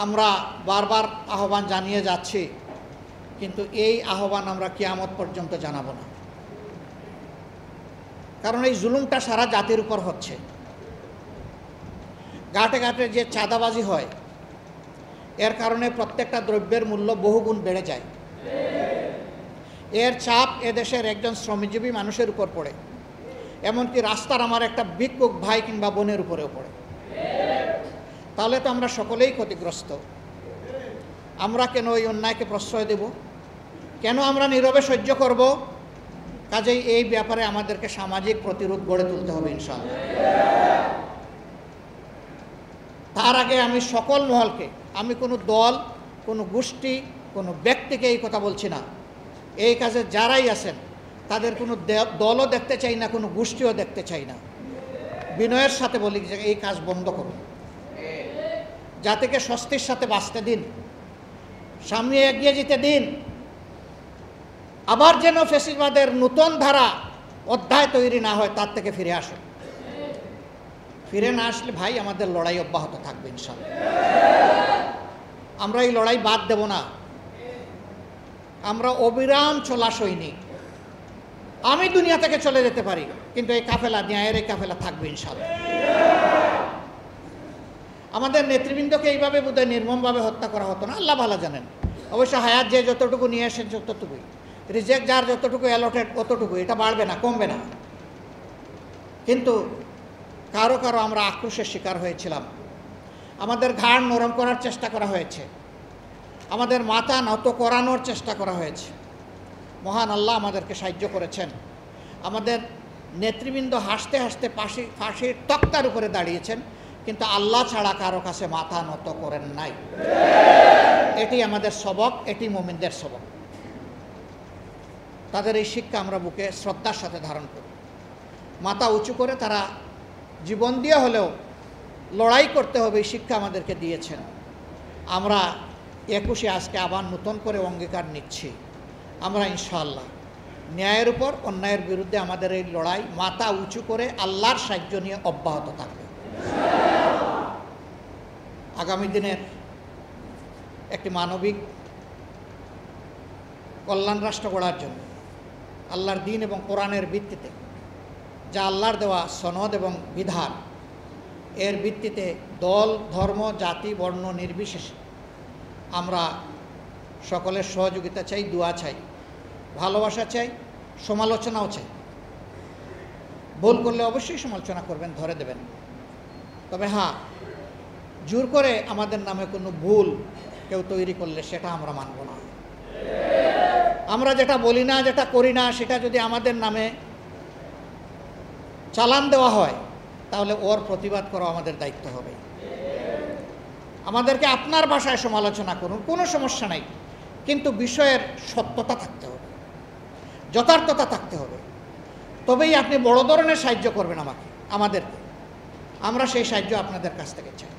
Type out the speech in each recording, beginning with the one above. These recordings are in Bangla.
আমরা বারবার আহ্বান জানিয়ে যাচ্ছি, কিন্তু এই আহ্বান আমরা কিয়ামত পর্যন্ত জানাবো না। কারণ এই জুলুমটা সারা জাতির উপর হচ্ছে। ঘাটে ঘাটে যে চাঁদাবাজি হয়, এর কারণে প্রত্যেকটা দ্রব্যের মূল্য বহুগুণ বেড়ে যায়। এর চাপ এদেশের একজন শ্রমজীবী মানুষের উপর পড়ে, এমনকি রাস্তার আমার একটা ভিক্ষুক ভাই কিংবা বোনের উপরেও পড়ে। তাহলে তো আমরা সকলেই ক্ষতিগ্রস্ত। আমরা কেন ওই অন্যায়কে প্রশ্রয় দেব? কেন আমরা নীরবে সহ্য করব? কাজেই এই ব্যাপারে আমাদেরকে সামাজিক প্রতিরোধ গড়ে তুলতে হবে ইনশাআল্লাহ। তার আগে আমি সকল মহলকে, আমি কোনো দল, কোনো গোষ্ঠী, কোনো ব্যক্তিকে এই কথা বলছি না। এই কাজে যারাই আছেন তাদের কোনো দলও দেখতে চাই না, কোনো গোষ্ঠীও দেখতে চাই না। বিনয়ের সাথে বলি যে এই কাজ বন্ধ করুন, জাতিকে স্বস্তির সাথে বাঁচতে দিন, সামনে এগিয়ে যেতে দিন। আবার যেন ফ্যাসিবাদের নতুন ধারা অধ্যায় তৈরি না হয়, তার থেকে ফিরে আসে। ফিরে না আসলে ভাই আমাদের লড়াই অব্যাহত থাকবে ইনশাআল্লাহ। আমরা এই লড়াই বাদ দেব না। আমরা অবিরাম চলা সৈনিক। আমি দুনিয়া থেকে চলে যেতে পারি, কিন্তু এই কাফেলা, ন্যায়ের এই কাফেলা থাকবে ইনশাআল্লাহ। আমাদের নেতৃবৃন্দকে এইভাবে বোধহয় নির্মমভাবে হত্যা করা হতো না, আল্লাহ ভালো জানেন। অবশ্য হায়াত যে যতটুকু নিয়ে আসেন ততটুকুই, রিজেক্ট যার যতটুকু অ্যালটেড ততটুকু, এটা বাড়বে না, কমবে না। কিন্তু কারো কারো আমরা আক্রোশের শিকার হয়েছিলাম। আমাদের ঘাড় নরম করার চেষ্টা করা হয়েছে, আমাদের মাথা নত করানোর চেষ্টা করা হয়েছে। মহান আল্লাহ আমাদেরকে সাহায্য করেছেন। আমাদের নেতৃবৃন্দ হাসতে হাসতে ফাঁসির তক্তার উপরে দাঁড়িয়েছেন, কিন্তু আল্লাহ ছাড়া কারো কাছে মাথা নত করেন নাই। এটি আমাদের সবক, এটি মুমিনদের সবক। তাদের এই শিক্ষা আমরা বুকে শ্রদ্ধার সাথে ধারণ করি। মাথা উঁচু করে তারা জীবন দিয়ে হলেও লড়াই করতে হবে, এই শিক্ষা আমাদেরকে দিয়েছেন। আমরা 21-এ আজকে আবার নতুন করে অঙ্গীকার নিচ্ছি। আমরা ইনশাআল্লাহ ন্যায়ের উপর অন্যায়ের বিরুদ্ধে আমাদের এই লড়াই মাথা উঁচু করে আল্লাহর সাহায্য নিয়ে অব্যাহত থাকবে। আগামী দিনের একটি মানবিক কল্যাণ রাষ্ট্র গড়ার জন্য আল্লাহর দ্বীন এবং কোরআনের ভিত্তিতে, যা আল্লাহর দেওয়া সনদ এবং বিধান, এর ভিত্তিতে দল, ধর্ম, জাতি, বর্ণ নির্বিশেষে আমরা সকলের সহযোগিতা চাই, দোয়া চাই, ভালোবাসা চাই, সমালোচনাও চাই। ভুল করলে অবশ্যই সমালোচনা করবেন, ধরে দেবেন। তবে হ্যাঁ, জোর করে আমাদের নামে কোনো ভুল কেউ তৈরি করলে সেটা আমরা মানব না। আমরা যেটা বলি না, যেটা করি না, সেটা যদি আমাদের নামে চালান দেওয়া হয়, তাহলে ওর প্রতিবাদ করা আমাদের দায়িত্ব হবে। আমাদেরকে আপনার ভাষায় সমালোচনা করুন, কোনো সমস্যা নাই, কিন্তু বিষয়ের সত্যতা থাকতে হবে, যথার্থতা থাকতে হবে। তবেই আপনি বড় ধরনের সাহায্য করবেন আমাদেরকে। আমরা সেই সাহায্য আপনাদের কাছ থেকে চাই।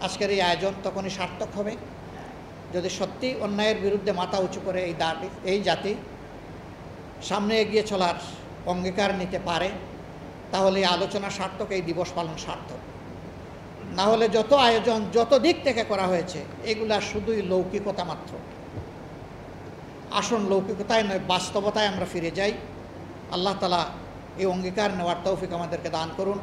আজকের এই আয়োজন তখনই সার্থক হবে যদি সত্যি অন্যায়ের বিরুদ্ধে মাথা উঁচু করে এই জাতি সামনে এগিয়ে চলার অঙ্গীকার নিতে পারে। তাহলে এই আলোচনা সার্থক, এই দিবস পালন সার্থক। না হলে যত আয়োজন, যত দিক থেকে করা হয়েছে, এগুলা শুধুই লৌকিকতা মাত্র। আসল লৌকিকতায় নয়, বাস্তবতায় আমরা ফিরে যাই। আল্লাহ তাআলা এই অঙ্গীকার নেওয়ার তৌফিক আমাদেরকে দান করুন।